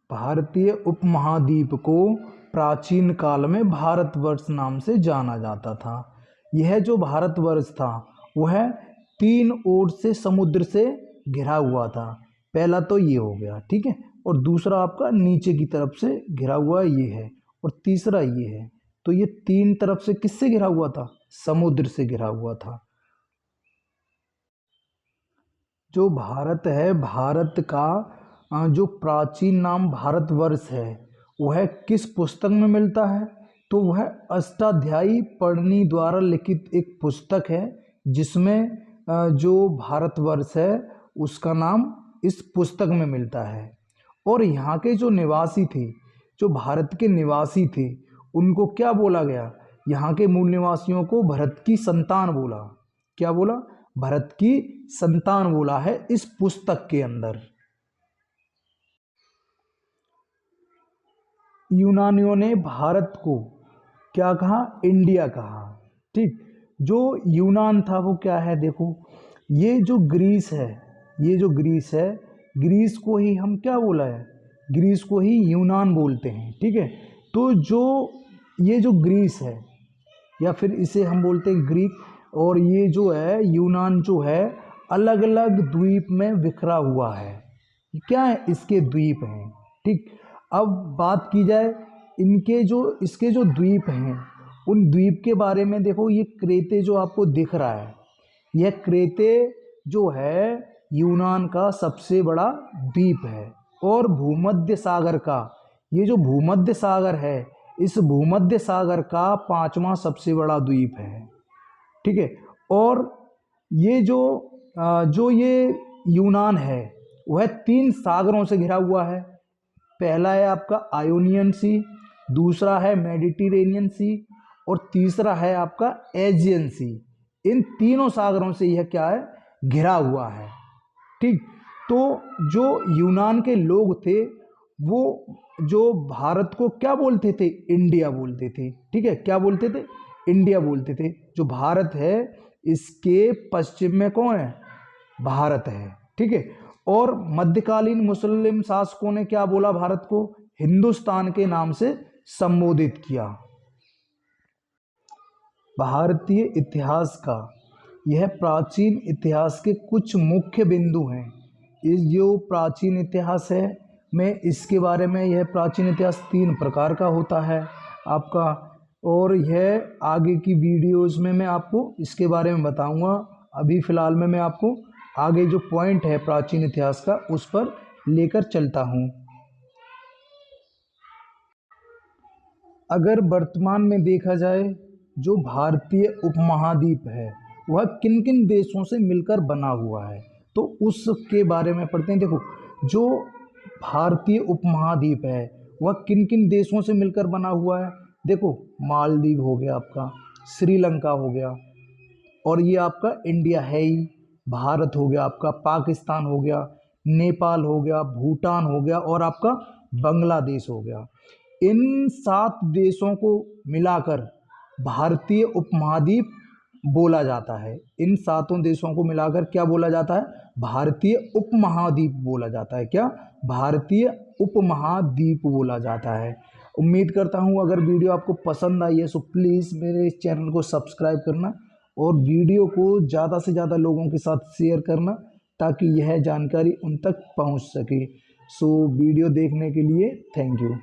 भारतीय उपमहाद्वीप को प्राचीन काल में भारतवर्ष नाम से जाना जाता था। यह जो भारतवर्ष था वह 3 ओर से समुद्र से घिरा हुआ था। पहला तो ये हो गया, ठीक है, और दूसरा आपका नीचे की तरफ से घिरा हुआ ये है, और तीसरा ये है। तो ये 3 तरफ से किससे घिरा हुआ था? समुद्र से घिरा हुआ था। जो भारत है, भारत का जो प्राचीन नाम भारतवर्ष है वह किस पुस्तक में मिलता है? तो वह अष्टाध्यायी पढ़नी द्वारा लिखित एक पुस्तक है जिसमें जो भारतवर्ष है उसका नाम इस पुस्तक में मिलता है। और यहाँ के जो निवासी थे, जो भारत के निवासी थे, उनको क्या बोला गया? यहाँ के मूल निवासियों को भरत की संतान बोला। क्या बोला? भरत की संतान बोला है इस पुस्तक के अंदर। यूनानियों ने भारत को क्या कहा? इंडिया कहा। ठीक, जो यूनान था वो क्या है? देखो, ये जो ग्रीस है, ये जो ग्रीस है, ग्रीस को ही हम क्या बोला है? ग्रीस को ही यूनान बोलते हैं। ठीक है, तो जो ये जो ग्रीस है या फिर इसे हम बोलते हैं ग्रीक, और ये जो है यूनान जो है अलग अलग द्वीप में बिखरा हुआ है। क्या है? इसके द्वीप हैं। ठीक, अब बात की जाए इसके जो द्वीप हैं उन द्वीप के बारे में। देखो, ये क्रेते जो आपको दिख रहा है, यह क्रेते जो है यूनान का सबसे बड़ा द्वीप है। और भूमध्य सागर का, ये जो भूमध्य सागर है, इस भूमध्य सागर का 5वां सबसे बड़ा द्वीप है। ठीक है, और ये जो ये यूनान है वह 3 सागरों से घिरा हुआ है। पहला है आपका आयोनियन सी, दूसरा है मेडिटेरेनियन सी, और तीसरा है आपका एजियन सी। इन तीनों सागरों से यह क्या है? घिरा हुआ है। ठीक, तो जो यूनान के लोग थे वो जो भारत को क्या बोलते थे? इंडिया बोलते थे। ठीक है, क्या बोलते थे? इंडिया बोलते थे। जो भारत है इसके पश्चिम में कौन है? भारत है। ठीक है, और मध्यकालीन मुस्लिम शासकों ने क्या बोला? भारत को हिंदुस्तान के नाम से संबोधित किया। भारतीय इतिहास का यह प्राचीन इतिहास के कुछ मुख्य बिंदु हैं। इस जो प्राचीन इतिहास है मैं इसके बारे में, यह प्राचीन इतिहास 3 प्रकार का होता है आपका, और यह आगे की वीडियोस में मैं आपको इसके बारे में बताऊंगा। अभी फ़िलहाल में मैं आपको आगे जो पॉइंट है प्राचीन इतिहास का उस पर लेकर चलता हूँ। अगर वर्तमान में देखा जाए, जो भारतीय उपमहाद्वीप है वह किन किन देशों से मिलकर बना हुआ है, तो उसके बारे में पढ़ते हैं। देखो, जो भारतीय उपमहाद्वीप है वह किन किन देशों से मिलकर बना हुआ है? देखो, मालदीव हो गया आपका, श्रीलंका हो गया, और ये आपका इंडिया है ही, भारत हो गया आपका, पाकिस्तान हो गया, नेपाल हो गया, भूटान हो गया, और आपका बांग्लादेश हो गया। इन 7 देशों को मिलाकर भारतीय उपमहाद्वीप बोला जाता है। इन 7 देशों को मिलाकर क्या बोला जाता है? भारतीय उपमहाद्वीप बोला जाता है। क्या? भारतीय उपमहाद्वीप बोला जाता है। उम्मीद करता हूँ अगर वीडियो आपको पसंद आई है तो प्लीज़ मेरे इस चैनल को सब्सक्राइब करना और वीडियो को ज़्यादा से ज़्यादा लोगों के साथ शेयर करना ताकि यह जानकारी उन तक पहुँच सके। सो वीडियो देखने के लिए थैंक यू।